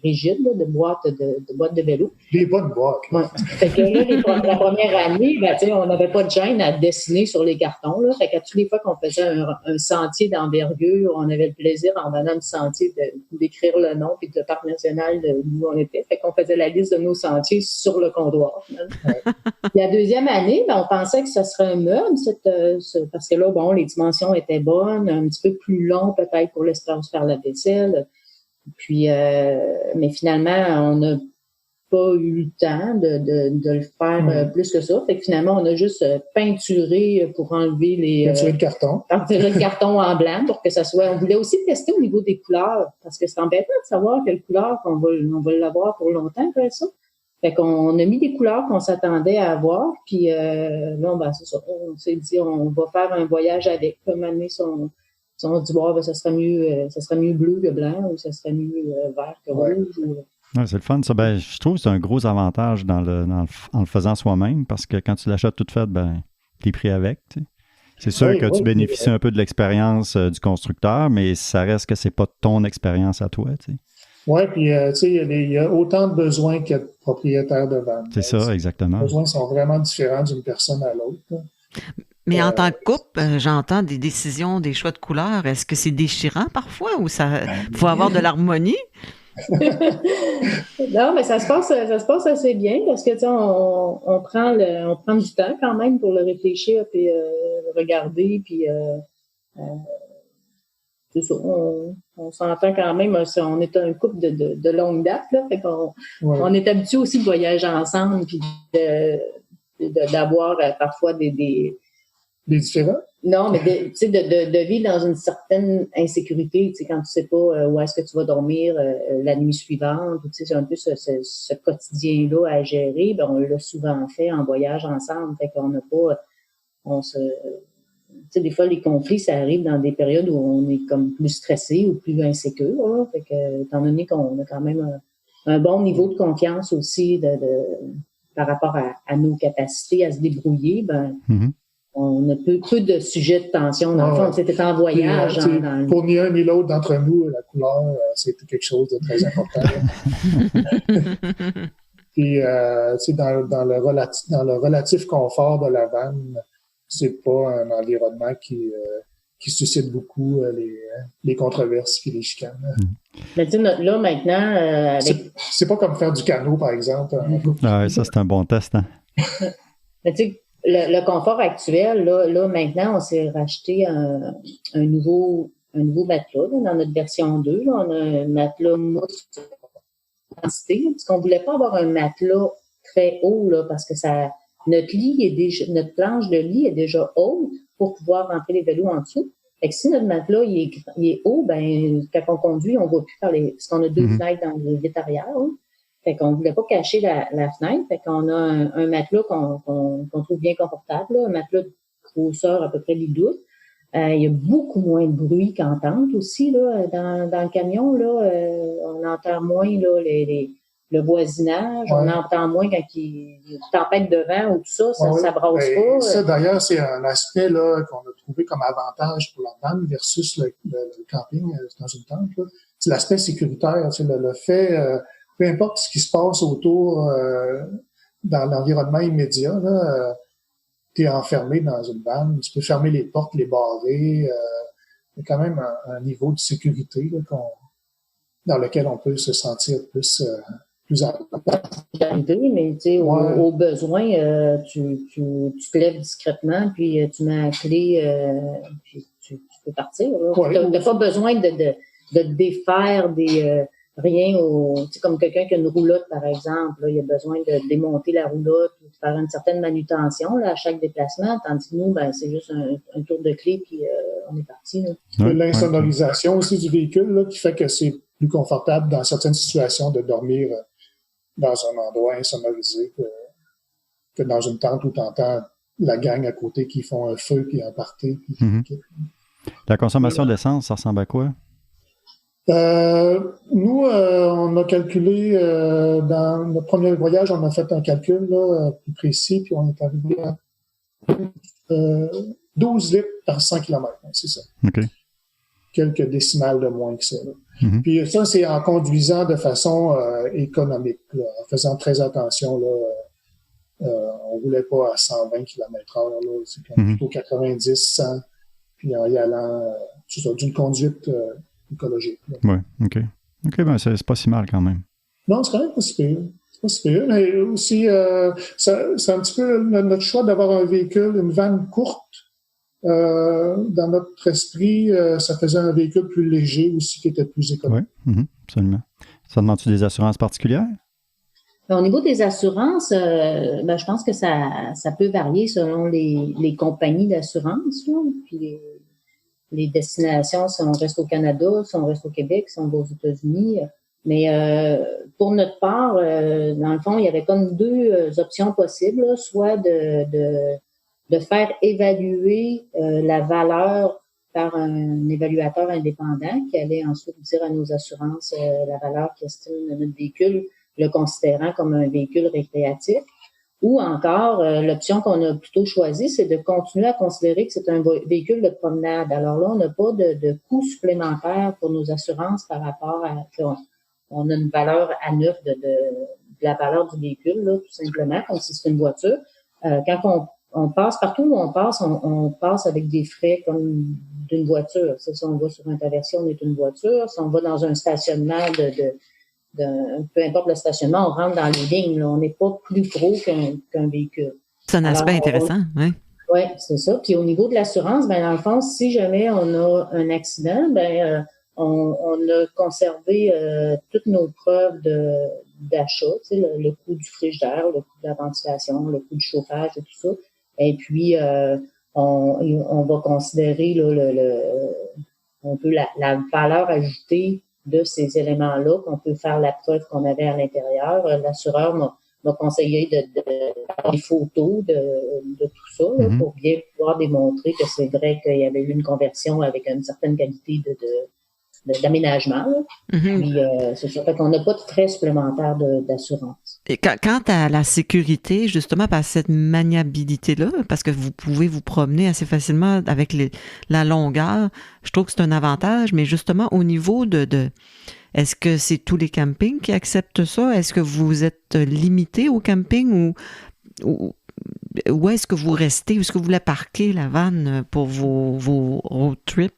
rigides, là, de boîtes de vélo. Des bonnes boîtes. Ouais. Fait que là, la première année, on n'avait pas de gêne à dessiner sur les cartons. Là. Fait que toutes les fois qu'on faisait un sentier d'envergure, on avait le plaisir, en venant du sentier, d'écrire le nom puis le parc national d'où on était. Fait qu'on faisait la liste de nos sentiers sur le comptoir. Ouais. La deuxième année, on pensait que ce serait un meuble, parce que là, les dimensions étaient bonnes, un petit peu plus long peut-être pour l'espace faire la vaisselle. Puis, mais finalement, on n'a pas eu le temps de le faire plus que ça. Fait que finalement, on a juste peinturé pour enlever peinturé le carton. Peinturé le carton en blanc pour que ça soit. On voulait aussi tester au niveau des couleurs parce que c'est embêtant de savoir quelle couleur on va l'avoir pour longtemps après ça. Fait qu'on a mis des couleurs qu'on s'attendait à avoir. Puis là, c'est ça. On s'est dit, on va faire un voyage avec. Comme amener on dit, ça serait mieux bleu que blanc ou ça serait mieux vert que rouge. Ouais, c'est le fun, ça. Je trouve que c'est un gros avantage en le faisant soi-même parce que quand tu l'achètes toute faite, t'es pris avec. Tu sais. C'est sûr que tu bénéficies un peu de l'expérience du constructeur, mais ça reste que c'est pas ton expérience à toi. Tu sais. Oui, puis il y a autant de besoins qu'il y a de propriétaires de vannes. C'est ça, exactement. Les besoins sont vraiment différents d'une personne à l'autre. Là. Mais en tant que couple, j'entends des décisions, des choix de couleurs. Est-ce que c'est déchirant parfois ou ça faut avoir de l'harmonie? Non, mais ça se passe assez bien parce que on prend du temps quand même pour le réfléchir puis le regarder puis c'est ça, on s'entend quand même. On est un couple de longue date là, fait qu'on on est habitué aussi de voyager ensemble puis d'avoir parfois des différents? Non, mais de vivre dans une certaine insécurité, quand tu sais pas où est-ce que tu vas dormir la nuit suivante, c'est un peu ce quotidien-là à gérer, on l'a souvent fait en voyage ensemble, fait qu'on n'a pas, des fois les conflits, ça arrive dans des périodes où on est comme plus stressé ou plus insécure, là, fait que, étant donné qu'on a quand même un bon niveau de confiance aussi par rapport à nos capacités à se débrouiller, on a peu de sujets de tension. Dans le fond, c'était en voyage. Pour ni un ni l'autre d'entre nous, la couleur, c'est quelque chose de très important. Puis, dans le relatif confort de la vanne, c'est pas un environnement qui suscite beaucoup les controverses et les chicanes. Mais là, maintenant... c'est pas comme faire du canot, par exemple. Ça, c'est un bon test. Hein? Mais tu sais, le confort actuel, là, maintenant, on s'est racheté un nouveau matelas. Là, dans notre version 2, là, on a un matelas mousse densité, parce qu'on voulait pas avoir un matelas très haut, là, parce que notre planche de lit est déjà haute pour pouvoir rentrer les vélos en dessous. Fait que si notre matelas il est haut, quand on conduit, on voit plus parce qu'on a deux fenêtres dans le vitre arrière. Hein. Fait qu'on voulait pas cacher la fenêtre. Fait qu'on a un matelas qu'on trouve bien confortable, là, un matelas de grosseur à peu près lit douce. Il y a beaucoup moins de bruit qu'en tente aussi, là, dans le camion, là. On entend moins, là, le voisinage. On entend moins quand il y a une tempête de vent ou tout ça, ça brasse pas. Ça, d'ailleurs, c'est un aspect, là, qu'on a trouvé comme avantage pour la vanne versus le camping dans une tente, là. C'est l'aspect sécuritaire, le fait, peu importe ce qui se passe autour dans l'environnement immédiat, là, t'es enfermé dans une vanne, tu peux fermer les portes, les barrer. Il y a quand même un niveau de sécurité là, dans lequel on peut se sentir plus à mais tu sais, au besoin, tu te lèves discrètement, puis tu mets la clé, puis tu peux partir. Tu n'as pas besoin de défaire rien comme quelqu'un qui a une roulotte, par exemple, là, il a besoin de démonter la roulotte ou de faire une certaine manutention là, à chaque déplacement, tandis que nous, c'est juste un tour de clé puis on est parti. Ouais, l'insonorisation aussi du véhicule là, qui fait que c'est plus confortable dans certaines situations de dormir dans un endroit insonorisé que dans une tente où tu entends la gang à côté qui font un feu puis un party. La consommation d'essence, ça ressemble à quoi? Nous, on a calculé dans notre premier voyage, on a fait un calcul là, plus précis, puis on est arrivé à 12 litres par 100 km. C'est ça. OK. Quelques décimales de moins que ça. Puis ça, c'est en conduisant de façon économique, là, en faisant très attention. Là, on roulait pas à 120 km/h. Là, c'est plutôt 90, 100, puis en y allant, c'est ça, d'une conduite écologique. Oui, OK. OK, ben c'est pas si mal quand même. Non, c'est quand même pas si pire. C'est pas si pire, mais aussi, c'est un petit peu notre choix d'avoir un véhicule, une vanne courte. Dans notre esprit, ça faisait un véhicule plus léger aussi, qui était plus économique. Oui, absolument. Ça demande-tu des assurances particulières? Au niveau des assurances, je pense que ça peut varier selon les compagnies d'assurance. Là, puis les destinations, si on reste au Canada, si on reste au Québec, si on va aux États-Unis. Mais pour notre part, dans le fond, il y avait comme deux options possibles, là, soit de faire évaluer la valeur par un évaluateur indépendant qui allait ensuite dire à nos assurances la valeur qu'estime notre véhicule, le considérant comme un véhicule récréatif. Ou encore, l'option qu'on a plutôt choisie, c'est de continuer à considérer que c'est un véhicule de promenade. Alors là, on n'a pas de coût supplémentaire pour nos assurances par rapport à... On a une valeur à neuf de la valeur du véhicule, là, tout simplement, comme si c'était une voiture. Quand on passe, partout où on passe avec des frais comme d'une voiture. Si on va sur Interversion, on est une voiture. Si on va dans un stationnement peu importe le stationnement, on rentre dans les lignes. Là. On n'est pas plus gros qu'un véhicule. C'est un aspect intéressant, oui. Oui, c'est ça. Puis au niveau de l'assurance, dans le fond, si jamais on a un accident, on a conservé toutes nos preuves d'achat, tu sais, le coût du frigidaire, le coût de la ventilation, le coût du chauffage et tout ça. Et puis, on va considérer là, un peu la valeur ajoutée de ces éléments-là, qu'on peut faire la preuve qu'on avait à l'intérieur. L'assureur m'a conseillé de faire des photos de tout ça là, pour bien pouvoir démontrer que c'est vrai qu'il y avait eu une conversion avec une certaine qualité d'aménagement. Puis, c'est sûr qu'on n'a pas de frais supplémentaires d'assurance. Et quant à la sécurité, justement, par cette maniabilité-là, parce que vous pouvez vous promener assez facilement avec la longueur, je trouve que c'est un avantage, mais justement, au niveau est-ce que c'est tous les campings qui acceptent ça? Est-ce que vous êtes limité au camping ou est-ce que vous restez? Est-ce que vous la parquez, la vanne, pour vos road trips?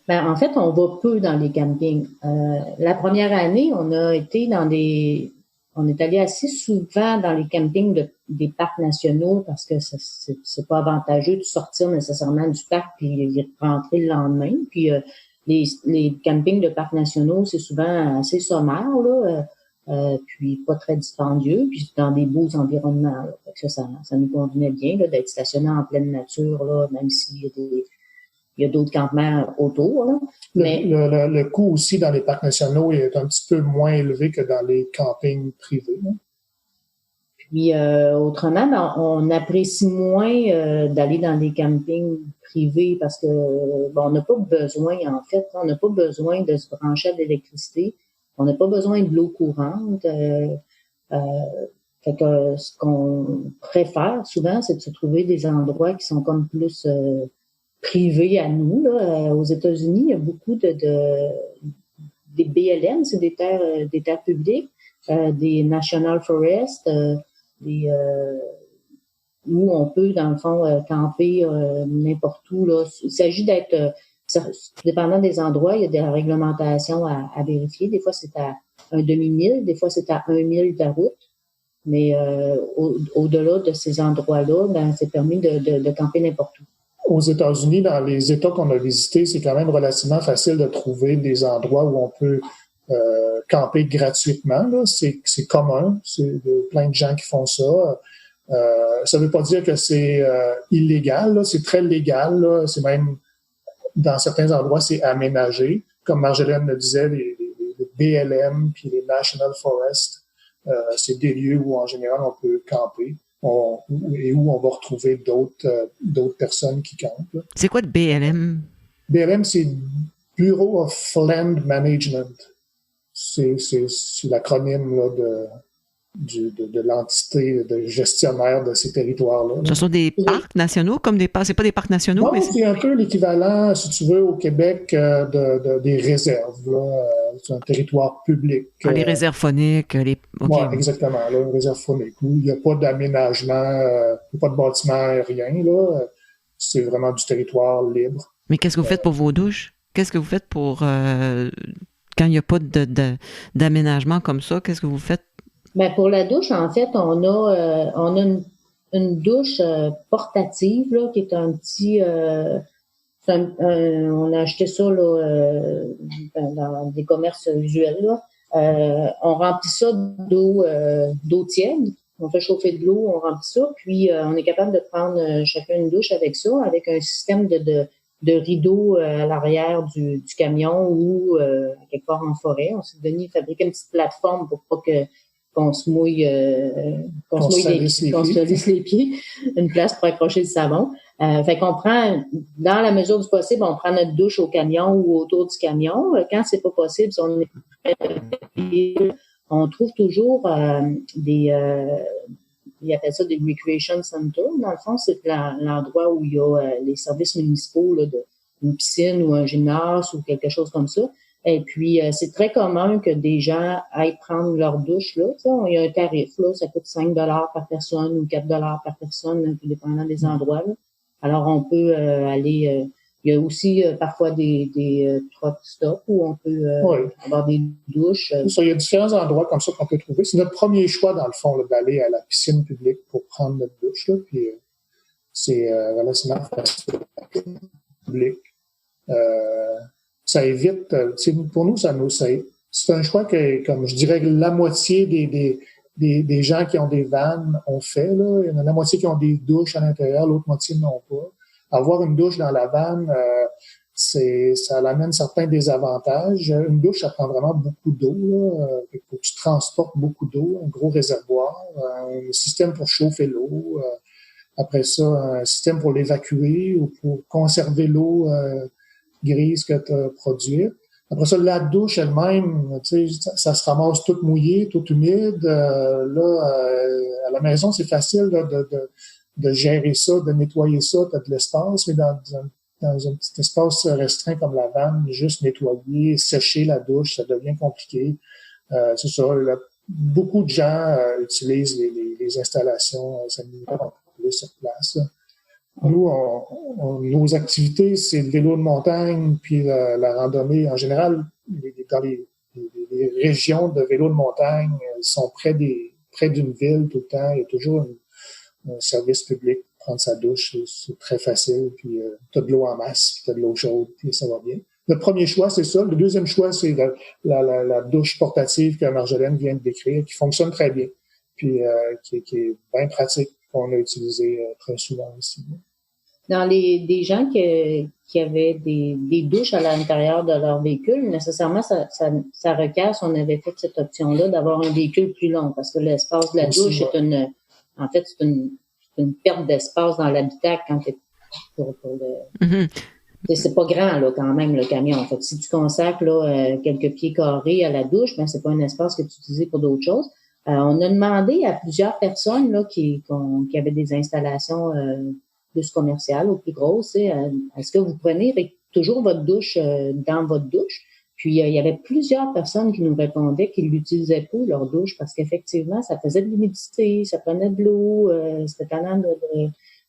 En fait, on va peu dans les campings. La première année, on est allé assez souvent dans les campings des parcs nationaux parce que c'est pas avantageux de sortir nécessairement du parc puis y rentrer le lendemain. Puis les campings de parcs nationaux, c'est souvent assez sommaire, là, puis pas très dispendieux, puis dans des beaux environnements. Là. Fait que ça nous convenait bien là, d'être stationné en pleine nature, là, même s'il y a d'autres campements autour. Là. Mais le coût aussi dans les parcs nationaux est un petit peu moins élevé que dans les campings privés. Là. Puis autrement, on apprécie moins d'aller dans des campings privés parce que on n'a pas besoin, en fait, on n'a pas besoin de se brancher à l'électricité, on n'a pas besoin de l'eau courante. Fait que ce qu'on préfère souvent, c'est de se trouver des endroits qui sont comme plus privés à nous. Là. Aux États-Unis, il y a beaucoup des BLM, c'est des terres publiques, des National Forests, où on peut, dans le fond, camper n'importe où. Là. Il s'agit d'être, dépendant des endroits, il y a des réglementations à vérifier. Des fois, c'est à un demi-mille, des fois, c'est à 1 mille de route. Mais au-delà de ces endroits-là, c'est permis de camper n'importe où. Aux États-Unis, dans les États qu'on a visités, c'est quand même relativement facile de trouver des endroits où on peut camper gratuitement. Là. C'est commun. C'est plein de gens qui font ça. Ça ne veut pas dire que c'est illégal. Là. C'est très légal. Là. C'est même, dans certains endroits, c'est aménagé. Comme Marjolaine le disait, les BLM puis les National Forests, c'est des lieux où, en général, on peut camper et où on va retrouver d'autres personnes qui campent. Là. C'est quoi de BLM? BLM, c'est Bureau of Land Management. C'est l'acronyme là, de l'entité de gestionnaire de ces territoires-là. Ce sont des parcs nationaux, c'est pas des parcs nationaux? Non, mais c'est un peu l'équivalent, si tu veux, au Québec, des réserves. Là. C'est un territoire public. Les réserves phoniques, okay. Oui, exactement. Là, une réserve phonique où il n'y a pas d'aménagement, il n'y a pas de bâtiment, rien. Là. C'est vraiment du territoire libre. Mais qu'est-ce que vous faites pour vos douches? Qu'est-ce que vous faites pour... quand il n'y a pas d'aménagement comme ça, qu'est-ce que vous faites? Ben pour la douche, en fait, on a une douche portative là, qui est un petit... on a acheté ça là, dans des commerces usuels. Là. On remplit ça d'eau tiède. On fait chauffer de l'eau, on remplit ça, puis on est capable de prendre chacun une douche avec ça, avec un système de rideau à l'arrière du camion ou quelque part en forêt. On s'est donné fabriquer une petite plateforme pour pas qu'on se mouille, qu'on se salisse les pieds, une place pour accrocher le savon. Fait qu'on prend, dans la mesure du possible, on prend notre douche au camion ou autour du camion. Quand c'est pas possible, si on trouve toujours ils appellent ça des recreation centers. Dans le fond, c'est l'endroit où il y a les services municipaux, là, une piscine ou un gymnase ou quelque chose comme ça. Et puis, c'est très commun que des gens aillent prendre leur douche, là. Tu sais, il y a un tarif, là. Ça coûte 5 $ par personne ou 4 $ par personne, tout dépendant des endroits, là. Alors, on peut aller... il y a aussi parfois des truck stops où on peut avoir des douches. Il y a différents endroits comme ça qu'on peut trouver. C'est notre premier choix, dans le fond, là, d'aller à la piscine publique pour prendre notre douche, là. Puis, c'est relativement facile. Public. Ça évite, pour nous, c'est un choix que, comme je dirais, la moitié des gens qui ont des vannes ont fait, là. Il y en a la moitié qui ont des douches à l'intérieur, l'autre moitié n'ont pas. Avoir une douche dans la vanne, ça amène certains désavantages. Une douche, ça prend vraiment beaucoup d'eau, là. Il faut que tu transportes beaucoup d'eau, un gros réservoir, un système pour chauffer l'eau, après ça, un système pour l'évacuer ou pour conserver l'eau grise que tu as produite. Après ça, la douche elle-même, tu sais, ça se ramasse toute mouillée, toute humide. À la maison, c'est facile de gérer ça, de nettoyer ça, tu as de l'espace, mais dans un petit espace restreint comme la vanne, juste nettoyer, sécher la douche, ça devient compliqué. C'est ça, beaucoup de gens utilisent les installations sanitaires sur place. Nous, nos activités, c'est le vélo de montagne, puis la randonnée. En général, dans les régions de vélo de montagne sont près d'une ville tout le temps. Il y a toujours un service public pour prendre sa douche. C'est très facile. Puis tu as de l'eau en masse, puis tu as de l'eau chaude, puis ça va bien. Le premier choix, c'est ça. Le deuxième choix, c'est la douche portative que Marjolaine vient de décrire, qui fonctionne très bien, puis qui est bien pratique, qu'on a utilisé très souvent ici. Dans des gens qui avaient des douches à l'intérieur de leur véhicule, nécessairement, ça requiert, si on avait fait cette option-là, d'avoir un véhicule plus long, parce que l'espace de la douche c'est une perte d'espace dans l'habitacle quand t'es pour le... Mm-hmm. C'est pas grand, là, quand même, le camion. En fait, si tu consacres, là, quelques pieds carrés à la douche, ben, c'est pas un espace que tu utilises pour d'autres choses. On a demandé à plusieurs personnes, là, qui avaient des installations, plus commerciales ou plus grosses, est-ce que vous prenez toujours votre douche dans votre douche? Puis il y avait plusieurs personnes qui nous répondaient qu'ils l'utilisaient pas, leur douche, parce qu'effectivement, ça faisait de l'humidité, ça prenait de l'eau, c'était tannant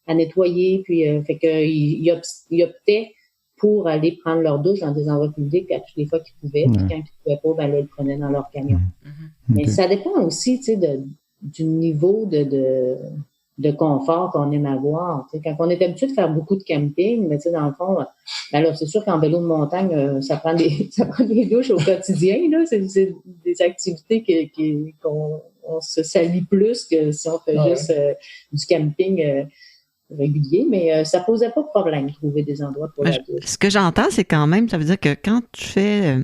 à nettoyer, puis fait qu'ils optaient pour aller prendre leur douche dans des endroits publics à toutes les fois qu'ils pouvaient. Puis quand ils pouvaient pas, ben là, ils le prenaient dans leur camion. Mais ça dépend aussi, tu sais, du niveau de de confort qu'on aime avoir. Tu sais, quand on est habitué de faire beaucoup de camping, mais tu sais, dans le fond, alors c'est sûr qu'en vélo de montagne, ça prend des douches au quotidien, là. C'est des activités qu'on se salit plus que si on fait juste du camping régulier, mais ça posait pas de problème de trouver des endroits pour la douche. Ce que j'entends, c'est quand même, ça veut dire que quand tu fais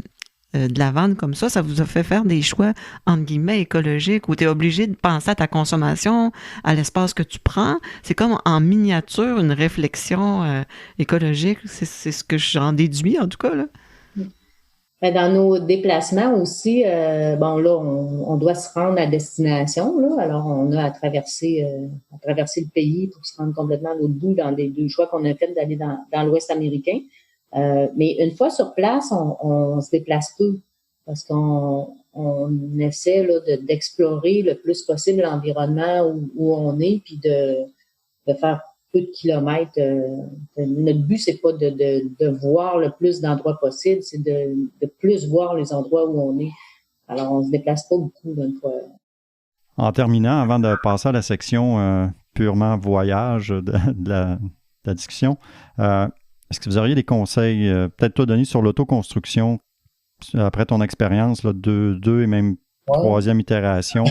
de la vente comme ça vous a fait faire des choix, entre guillemets, écologiques, où tu es obligé de penser à ta consommation, à l'espace que tu prends. C'est comme en miniature une réflexion écologique. C'est ce que j'en déduis, en tout cas, là. Ben, dans nos déplacements aussi, bon là, on doit se rendre à destination, là. Alors, on a à traverser le pays pour se rendre complètement à l'autre bout dans les 2 choix qu'on a fait d'aller dans l'Ouest américain. Mais une fois sur place, on se déplace peu parce qu'on essaie là, d'explorer le plus possible l'environnement où on est, puis de faire peu de kilomètres. Notre but, c'est pas de voir le plus d'endroits possible, c'est de plus voir les endroits où on est. Alors, on se déplace pas beaucoup d'une fois. En terminant, avant de passer à la section purement voyage de la discussion, est-ce que vous auriez des conseils, peut-être toi, Denis, sur l'autoconstruction, après ton expérience, là, deux et même 3e itération,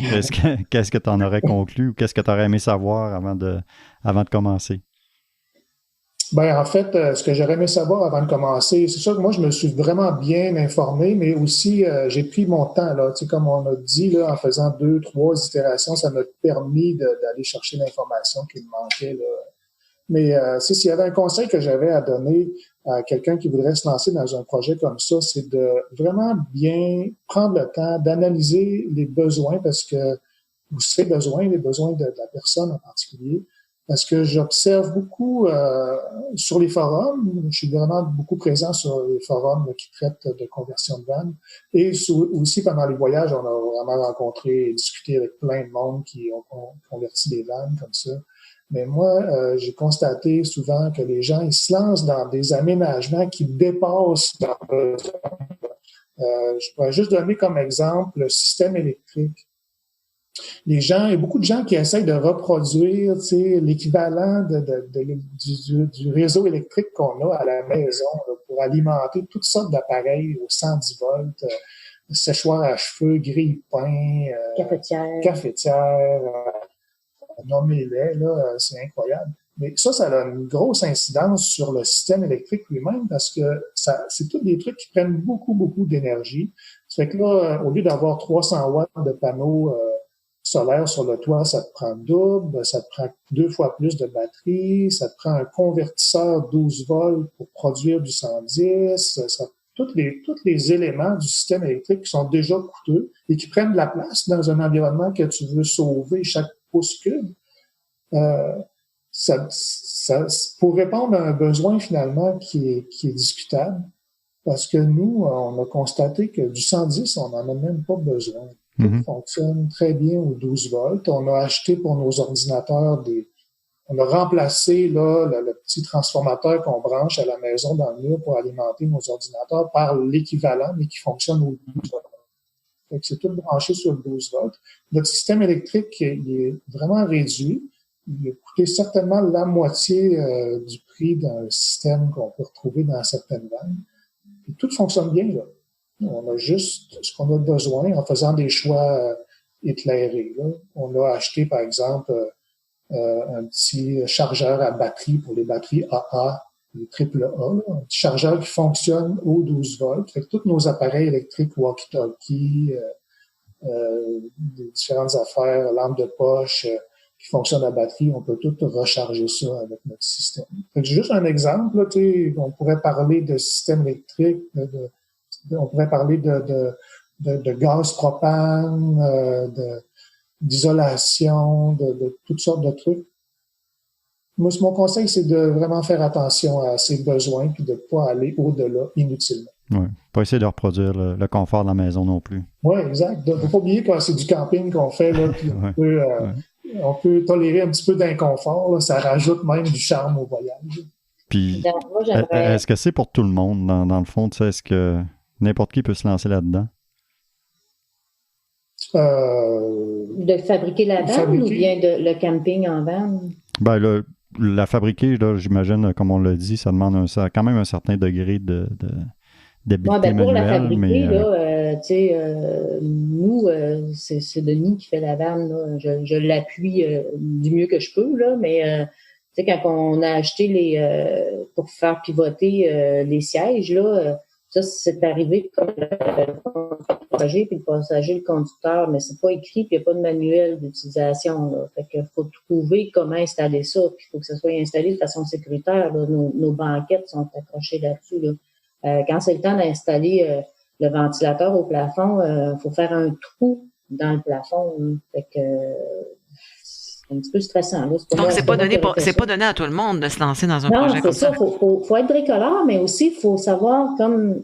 qu'est-ce que tu en aurais conclu ou qu'est-ce que tu aurais aimé savoir avant de commencer? Ben, en fait, ce que j'aurais aimé savoir avant de commencer, c'est sûr que moi, je me suis vraiment bien informé, mais aussi, j'ai pris mon temps, là. Tu sais, comme on a dit, là, en faisant 2, 3 itérations, ça m'a permis d'aller chercher l'information qui me manquait, là. Mais s'il y avait un conseil que j'avais à donner à quelqu'un qui voudrait se lancer dans un projet comme ça, c'est de vraiment bien prendre le temps d'analyser les besoins, parce que ou ses besoins, les besoins de la personne en particulier, parce que j'observe beaucoup sur les forums, je suis vraiment beaucoup présent sur les forums qui traitent de conversion de vannes, et aussi pendant les voyages, on a vraiment rencontré et discuté avec plein de monde qui ont converti des vannes comme ça. Mais moi, j'ai constaté souvent que les gens, ils se lancent dans des aménagements qui dépassent leurs besoins. Je pourrais juste donner comme exemple le système électrique. Il y a beaucoup de gens qui essayent de reproduire, tu sais, l'équivalent du réseau électrique qu'on a à la maison là, pour alimenter toutes sortes d'appareils au 110 volts, séchoir à cheveux, grille-pain, cafetière, nommez-les, là, c'est incroyable. Mais ça a une grosse incidence sur le système électrique lui-même parce que c'est tous des trucs qui prennent beaucoup, beaucoup d'énergie. Ça fait que là, au lieu d'avoir 300 watts de panneaux solaires sur le toit, ça te prend double, ça te prend 2 fois plus de batterie, ça te prend un convertisseur 12 volts pour produire du 110, tous les éléments du système électrique qui sont déjà coûteux et qui prennent de la place dans un environnement que tu veux sauver chaque pouce cube. Pour répondre à un besoin finalement qui est discutable, parce que nous, on a constaté que du 110, on n'en a même pas besoin. Tout fonctionne très bien au 12 volts. On a acheté pour nos ordinateurs on a remplacé là le petit transformateur qu'on branche à la maison dans le mur pour alimenter nos ordinateurs par l'équivalent, mais qui fonctionne au 12 volts. Donc, c'est tout branché sur le 12 volts. Notre système électrique, il est vraiment réduit. Il a coûté certainement la moitié du prix d'un système qu'on peut retrouver dans certaines vannes. Et tout fonctionne bien, là. On a juste ce qu'on a besoin en faisant des choix éclairés, là. On a acheté, par exemple, un petit chargeur à batterie pour les batteries AA, les AAA, là, un petit chargeur qui fonctionne au 12 volts. Fait que tous nos appareils électriques, walkie-talkie, des différentes affaires, lampes de poche qui fonctionnent à batterie, on peut tout recharger ça avec notre système. Fait que juste un exemple, là, on pourrait parler de système électrique, on pourrait parler de gaz propane, d'isolation, de toutes sortes de trucs. Moi, mon conseil, c'est de vraiment faire attention à ses besoins puis de ne pas aller au-delà inutilement. Oui, pas essayer de reproduire le confort de la maison non plus. Oui, exact. Il ne faut pas oublier que c'est du camping qu'on fait, là, puis on peut tolérer un petit peu d'inconfort, là, ça rajoute même du charme au voyage. Puis, est-ce que c'est pour tout le monde, dans le fond? Tu sais, est-ce que n'importe qui peut se lancer là-dedans? de fabriquer la vanne ou bien le camping en vanne? Ben, la fabriquer, là, j'imagine, comme on l'a dit, ça demande quand même un certain degré d'habileté Pour la manuelle. fabriquer, nous, c'est Denis qui fait la vanne. Là. Je l'appuie du mieux que je peux, là, mais quand on a acheté pour faire pivoter les sièges, là, ça, c'est arrivé comme le passager, puis le passager, le conducteur, mais c'est pas écrit, puis il n'y a pas de manuel d'utilisation. Là. Fait qu'il faut trouver comment installer ça, puis il faut que ça soit installé de façon sécuritaire. Là. Nos banquettes sont accrochées là-dessus. Là. Quand c'est le temps d'installer le ventilateur au plafond, faut faire un trou dans le plafond. Là. Fait que c'est un petit peu stressant. Là. Donc, c'est pas donné à tout le monde de se lancer dans un projet comme ça. Non, c'est ça. Faut être bricoleur, mais aussi, il faut savoir comme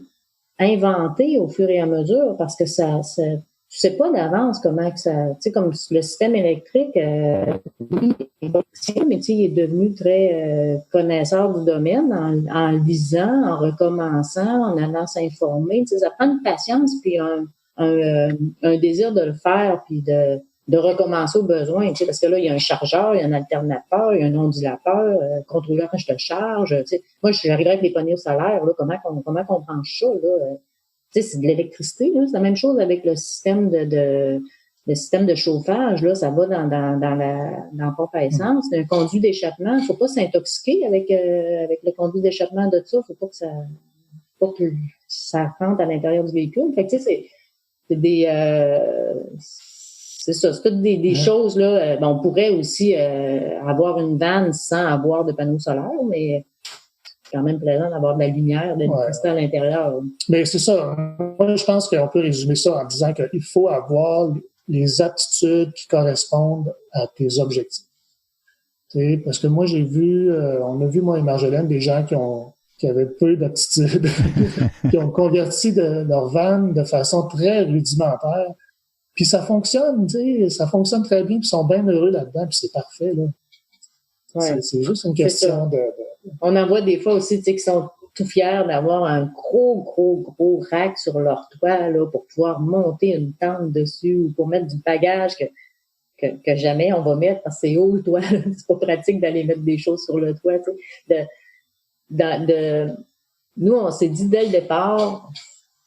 inventer au fur et à mesure parce que tu sais pas d'avance comment que ça... Tu sais, comme le système électrique, mais il est devenu très connaisseur du domaine en lisant, en recommençant, en allant s'informer. Tu sais, ça prend une patience puis un désir de le faire puis de recommencer au besoin, tu sais, parce que là, il y a un chargeur, il y a un alternateur, il y a un ondulateur, contrôleur quand je te charge, tu sais. Moi, j'arriverais avec les panneaux solaires, là, comment qu'on branche ça, là. Tu sais, c'est de l'électricité, là. C'est la même chose avec le système le système de chauffage, là, ça va dans la pompe à essence. C'est un conduit d'échappement. Faut pas s'intoxiquer avec le conduit d'échappement de ça. Faut pas que ça rentre à l'intérieur du véhicule. Fait que, tu sais, c'est des, c'est ça, c'est toutes des choses, là. On pourrait aussi avoir une vanne sans avoir de panneaux solaires, mais c'est quand même plaisant d'avoir de la lumière, de l'électricité à l'intérieur. Mais c'est ça. Moi, je pense qu'on peut résumer ça en disant qu'il faut avoir les aptitudes qui correspondent à tes objectifs. T'sais, parce que moi, on a vu, moi et Marjolaine, des gens qui avaient peu d'aptitudes, qui ont converti leur van de façon très rudimentaire. Puis ça fonctionne, tu sais, ça fonctionne très bien, puis ils sont bien heureux là-dedans, puis c'est parfait, là. Ouais. C'est juste une question de... On en voit des fois aussi, tu sais, qui sont tout fiers d'avoir un gros rack sur leur toit, là, pour pouvoir monter une tente dessus ou pour mettre du bagage que jamais on va mettre parce que c'est haut le toit, là. C'est pas pratique d'aller mettre des choses sur le toit, tu sais. Nous, on s'est dit dès le départ,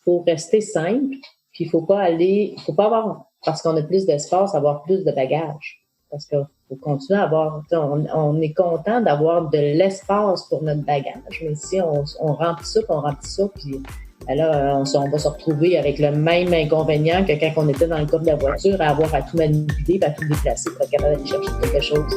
faut rester simple. Puis il faut pas avoir, parce qu'on a plus d'espace, avoir plus de bagages. Parce qu'il faut continuer à avoir, on est content d'avoir de l'espace pour notre bagage. Mais si on remplit ça, puis là, on va se retrouver avec le même inconvénient que quand on était dans le coffre de la voiture, à avoir à tout manipuler, à tout déplacer pour être capable d'aller chercher quelque chose.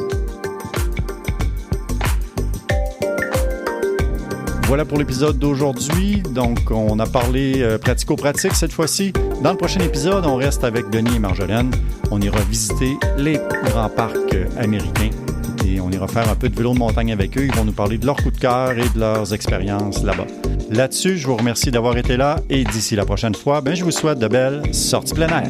Voilà pour l'épisode d'aujourd'hui. Donc, on a parlé pratico-pratique cette fois-ci. Dans le prochain épisode, on reste avec Denis et Marjolaine. On ira visiter les grands parcs américains et on ira faire un peu de vélo de montagne avec eux. Ils vont nous parler de leur coup de cœur et de leurs expériences là-bas. Là-dessus, je vous remercie d'avoir été là et d'ici la prochaine fois, je vous souhaite de belles sorties plein air.